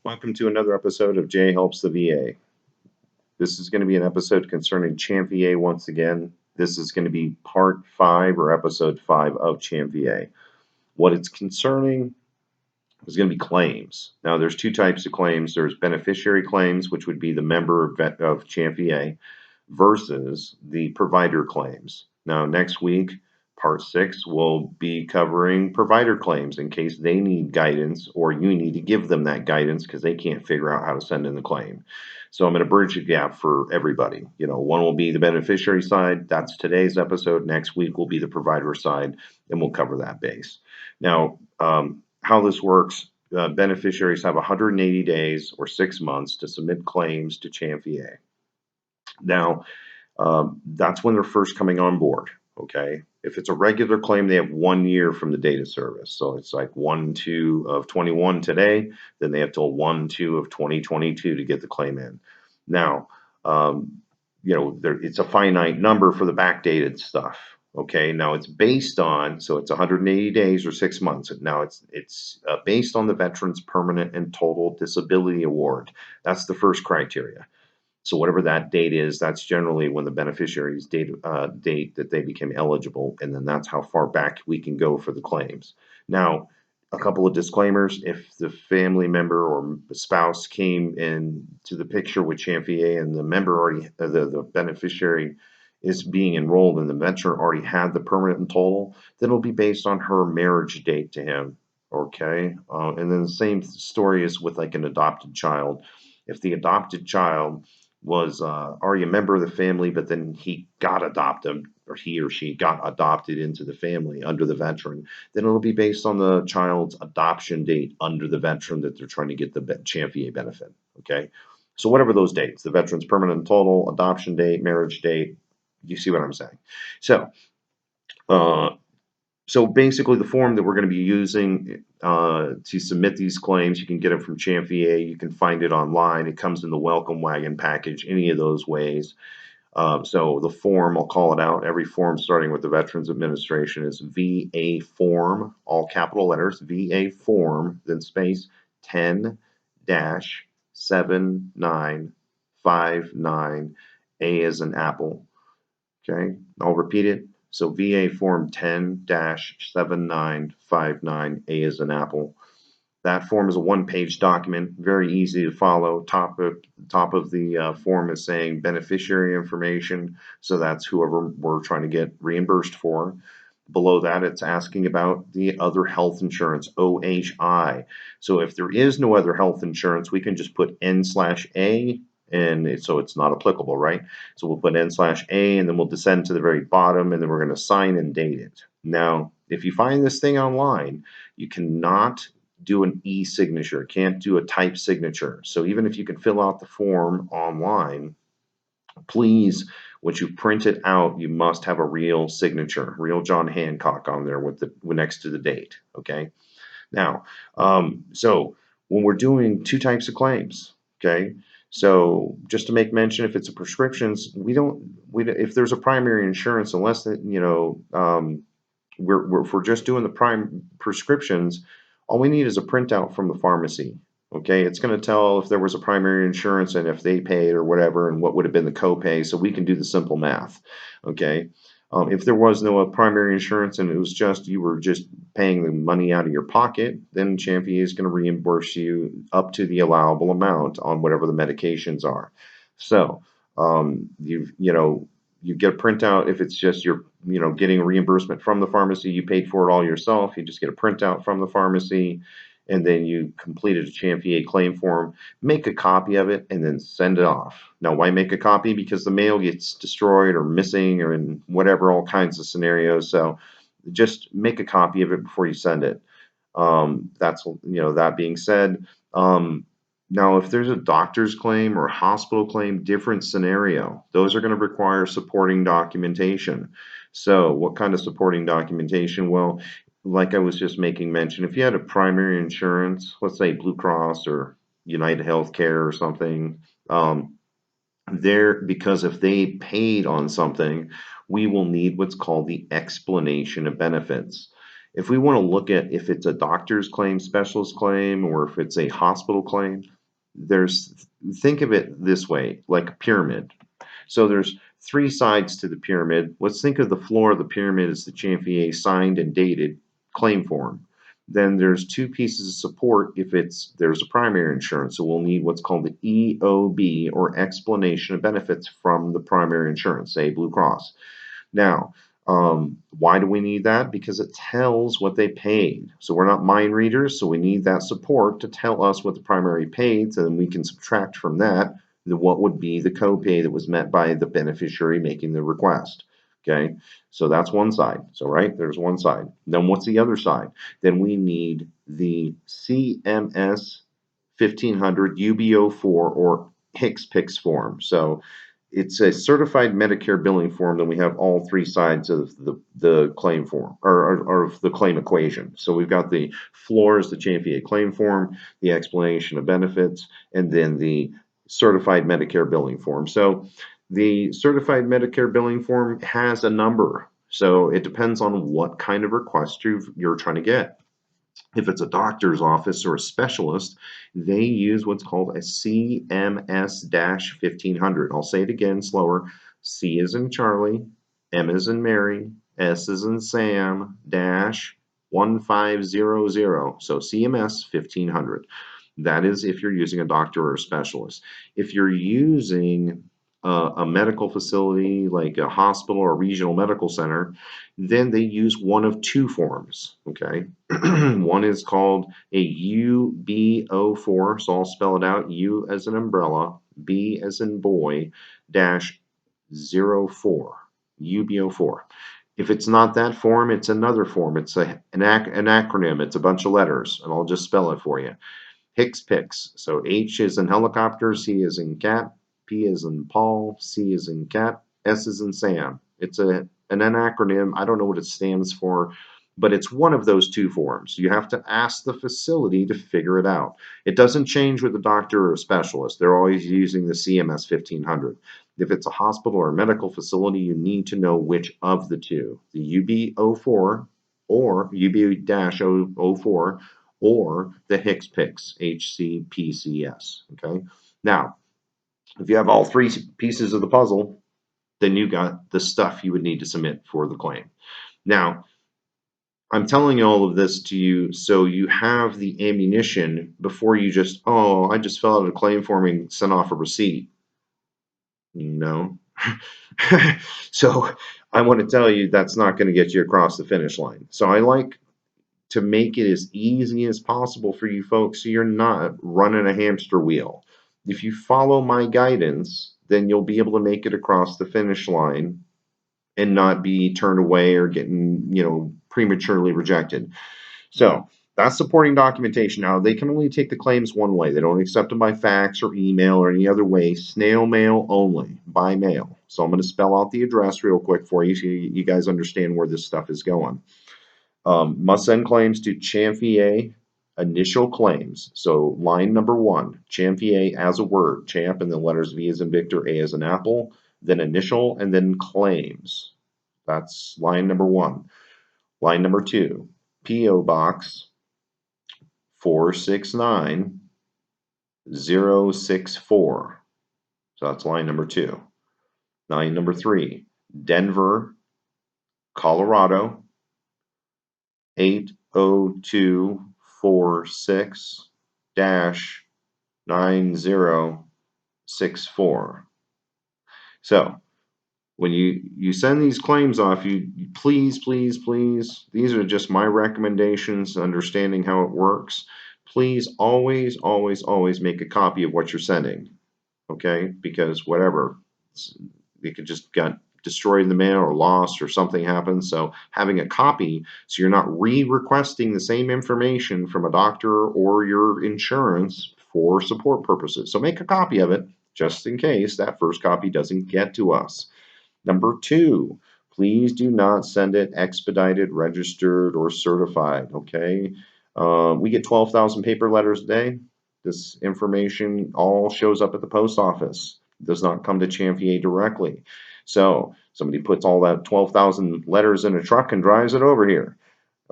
Welcome to another episode of Jay Helps the VA. This is going to be an episode concerning CHAMPVA once again. This is going to be part 5 or episode 5 of CHAMPVA. What it's concerning is going to be claims. Now, there's two types of claims. There's beneficiary claims, which would be the member of CHAMPVA, versus the provider claims. Now, next week, part 6 will be covering provider claims in case they need guidance or you need to give them that guidance because they can't figure out how to send in the claim. So I'm going to bridge the gap for everybody. One will be the beneficiary side. That's today's episode. Next week will be the provider side, and we'll cover that base. Now, how this works, beneficiaries have 180 days or 6 months to submit claims to CHAMPVA. Now, that's when they're first coming on board. Okay. If it's a regular claim, they have 1 year from the date of service. So it's like 1/2 of 21 today, then they have till 1/2 of 2022 to get the claim in. Now, it's a finite number for the backdated stuff. Okay. Now it's based on, so it's 180 days or 6 months. Now it's based on the veteran's permanent and total disability award. That's the first criteria. So whatever that date is, that's generally when the beneficiary's date that they became eligible, and then that's how far back we can go for the claims. Now, a couple of disclaimers: if the family member or spouse came into the picture with CHAMPVA and the member already, the beneficiary is being enrolled and the veteran already had the permanent and total, then it'll be based on her marriage date to him. Okay, and then the same story is with like an adopted child. If the adopted child was already a member of the family, but then he got adopted, or he or she got adopted into the family under the veteran, then it'll be based on the child's adoption date under the veteran that they're trying to get the CHAMPVA benefit. Okay. So whatever those dates, the veteran's permanent and total, adoption date, marriage date, you see what I'm saying? So, uh, so basically, the form that we're going to be using to submit these claims, you can get it from CHAMPVA. You can find it online. It comes in the welcome wagon package, any of those ways. So the form, I'll call it out. Every form starting with the Veterans Administration is VA form, all capital letters, VA form, then space 10-7959, A as an apple. Okay, I'll repeat it. So VA form 10-7959, A as an apple. That form is a one-page document, very easy to follow. Top of the form is saying beneficiary information, so that's whoever we're trying to get reimbursed for. Below that, it's asking about the other health insurance, OHI. So if there is no other health insurance, we can just put N/A, and so it's not applicable, right? So we'll put N/A, and then we'll descend to the very bottom, and then we're going to sign and date it. Now, if you find this thing online, you cannot do an e-signature, can't do a type signature. So even if you can fill out the form online, please, once you print it out, you must have a real signature, real John Hancock on there with next to the date. Okay. Now, so when we're doing two types of claims, okay. So just to make mention, if it's a prescriptions, if there's a primary insurance, unless that if we're just doing the prime prescriptions, all we need is a printout from the pharmacy. Okay, it's going to tell if there was a primary insurance and if they paid or whatever, and what would have been the copay, so we can do the simple math. Okay, if there was no primary insurance and it was just you were just paying the money out of your pocket, then CHAMPVA is going to reimburse you up to the allowable amount on whatever the medications are. So you get a printout. If it's just you're getting a reimbursement from the pharmacy, you paid for it all yourself, you just get a printout from the pharmacy, and then you completed a CHAMPVA claim form, make a copy of it, and then send it off. Now, why make a copy? Because the mail gets destroyed or missing or in whatever, all kinds of scenarios. So just make a copy of it before you send it. That being said, now if there's a doctor's claim or a hospital claim, different scenario. Those are going to require supporting documentation. So what kind of supporting documentation? Well, like I was just making mention, if you had a primary insurance, let's say Blue Cross or United Healthcare or something, because if they paid on something, we will need what's called the explanation of benefits. If we want to look at if it's a doctor's claim, specialist claim, or if it's a hospital claim, think of it this way, like a pyramid. So there's three sides to the pyramid. Let's think of the floor of the pyramid as the CHAMPVA signed and dated claim form. Then there's two pieces of support if there's a primary insurance. So we'll need what's called the EOB, or explanation of benefits from the primary insurance, say Blue Cross. Now, why do we need that? Because it tells what they paid. So we're not mind readers, so we need that support to tell us what the primary paid, so then we can subtract from that what would be the copay that was met by the beneficiary making the request. Okay, so that's one side. So right, there's one side. Then what's the other side? Then we need the CMS 1500 UB04 or HCPCS form. So it's a certified Medicare billing form. Then we have all three sides of the claim form, or of the claim equation. So we've got the floor is the CHAMPVA claim form, the explanation of benefits, and then the certified Medicare billing form. So the certified Medicare billing form has a number. So it depends on what kind of request you're trying to get. If it's a doctor's office or a specialist, they use what's called a CMS-1500. I'll say it again slower. C is in Charlie, M is in Mary, S is in Sam, dash 1500. So CMS 1500. That is if you're using a doctor or a specialist. If you're using a medical facility like a hospital or regional medical center, then they use one of two forms, okay? One is called a UB04, so I'll spell it out, U as an umbrella, B as in boy, dash 04, UB04. If it's not that form, it's another form. It's an acronym. It's a bunch of letters, and I'll just spell it for you. HCPCS. So H is in helicopter, C is in cat, P is in Paul, C is in cat, S is in Sam. It's an acronym. I don't know what it stands for, but it's one of those two forms. You have to ask the facility to figure it out. It doesn't change with a doctor or a specialist. They're always using the CMS 1500. If it's a hospital or a medical facility, you need to know which of the two, the UB04 or UB-04 or the HCPCS, HCPCS, okay? Now, if you have all three pieces of the puzzle, then you got the stuff you would need to submit for the claim. Now, I'm telling all of this to you so you have the ammunition before you just, oh, I just filled out a claim form and sent off a receipt. No. So I want to tell you that's not going to get you across the finish line. So I like to make it as easy as possible for you folks so you're not running a hamster wheel. If you follow my guidance, then you'll be able to make it across the finish line and not be turned away or getting, prematurely rejected. So that's supporting documentation. Now, they can only take the claims one way. They don't accept them by fax or email or any other way. Snail mail only, by mail. So I'm going to spell out the address real quick for you so you guys understand where this stuff is going. Must send claims to CHAMPVA initial claims. So line number 1, CHAMPVA as a word, champ, and the letters V as in Victor, A as in Apple, then initial, and then claims. That's line number 1. Line number 2, P.O. Box 469064. So that's line number 2. Line number 3, Denver, Colorado 80246-9064. So when you send these claims off, you please, these are just my recommendations, understanding how it works. Please always make a copy of what you're sending, okay? Because whatever, it could just get destroyed in the mail or lost or something happens. So having a copy, so you're not re-requesting the same information from a doctor or your insurance for support purposes. So make a copy of it just in case that first copy doesn't get to us. Number 2, please do not send it expedited, registered, or certified, okay? We get 12,000 paper letters a day. This information all shows up at the post office. It does not come to CHAMPVA directly. So somebody puts all that 12,000 letters in a truck and drives it over here.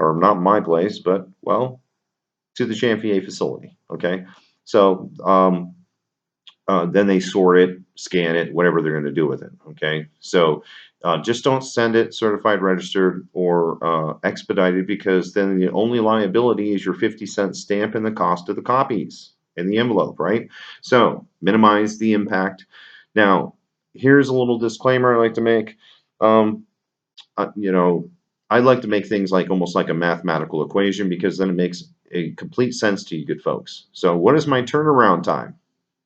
or not my place, but well, to the CHAMPVA facility. Okay, so then they sort it, scan it, whatever they're going to do with it. Okay, so just don't send it certified, registered, or expedited, because then the only liability is your 50-cent stamp and the cost of the copies in the envelope, right? So minimize the impact. Now, here's a little disclaimer I like to make. Um, you know, I like to make things like almost like a mathematical equation, because then it makes a complete sense to you good folks. So what is my turnaround time?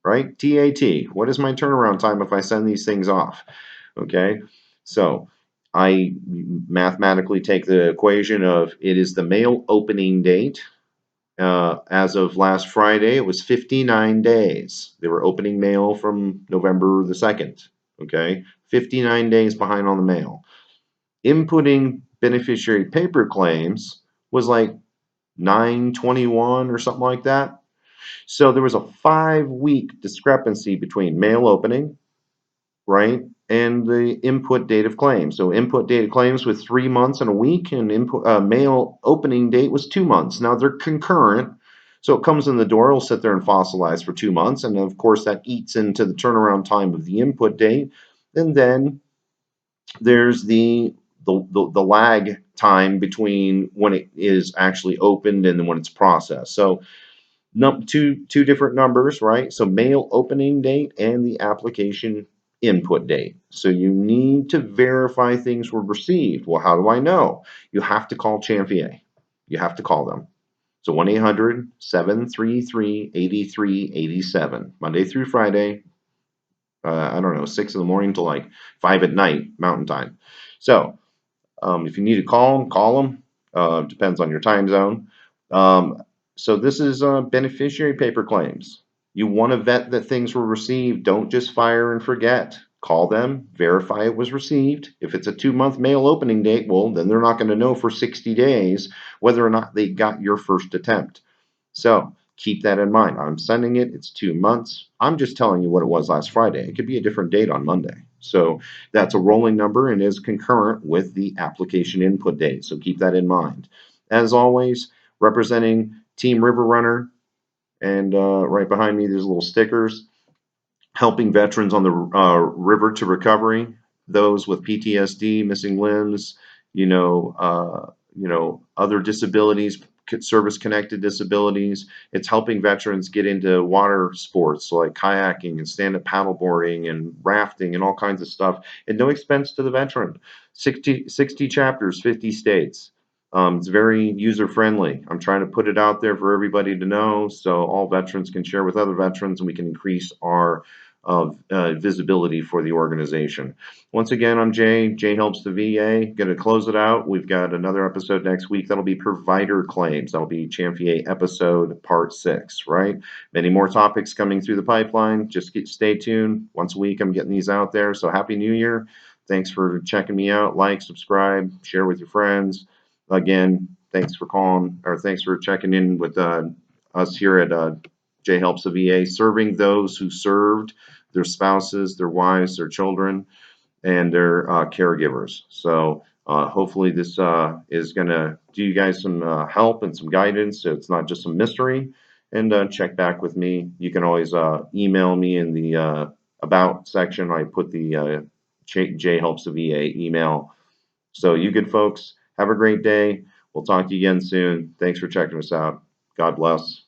Right? TAT. What is my turnaround time if I send these things off? Okay. So I mathematically take the equation of, it is the mail opening date. As of last Friday, it was 59 days. They were opening mail from November the 2nd. Okay. 59 days behind on the mail. Inputting beneficiary paper claims was like 9/21 or something like that. So there was a 5-week discrepancy between mail opening, right, and the input date of claims. So input date of claims was 3 months and a week, and input mail opening date was 2 months. Now they're concurrent, so it comes in the door, it'll sit there and fossilize for 2 months, and of course that eats into the turnaround time of the input date. And then there's the lag time between when it is actually opened and then when it's processed. So two different numbers, right? So mail opening date and the application input date. So you need to verify things were received. Well, how do I know? You have to call CHAMPVA. You have to call them. So 1-800-733-8387, Monday through Friday. I don't know, 6 in the morning to like 5 at night, Mountain Time. So if you need to call them. Depends on your time zone. Um, so this is beneficiary paper claims. You want to vet that things were received. Don't just fire and forget. Call them, verify it was received. If it's a 2-month mail opening date, well, then they're not going to know for 60 days whether or not they got your first attempt. So keep that in mind. I'm sending it. It's 2 months. I'm just telling you what it was last Friday. It could be a different date on Monday. So that's a rolling number and is concurrent with the application input date. So keep that in mind. As always, representing Team River Runner, and right behind me, there's little stickers helping veterans on the river to recovery, those with PTSD, missing limbs, other disabilities, service-connected disabilities. It's helping veterans get into water sports, so like kayaking and stand-up paddleboarding and rafting and all kinds of stuff, at no expense to the veteran. 60 chapters, 50 states. It's very user-friendly. I'm trying to put it out there for everybody to know, so all veterans can share with other veterans, and we can increase our visibility for the organization. Once again, I'm Jay. Jay helps the VA. Going to close it out. We've got another episode next week. That'll be provider claims. That'll be CHAMPVA episode part 6, right? Many more topics coming through the pipeline. Just stay tuned. Once a week, I'm getting these out there. So Happy New Year. Thanks for checking me out. Like, subscribe, share with your friends. Again, thanks for calling, or thanks for checking in with us here at Jay Helps the VA, serving those who served, their spouses, their wives, their children, and their caregivers. So hopefully this is going to do you guys some help and some guidance, so it's not just some mystery. And check back with me. You can always email me in the about section. I put the Jay Helps the VA email. So you good folks, have a great day. We'll talk to you again soon. Thanks for checking us out. God bless.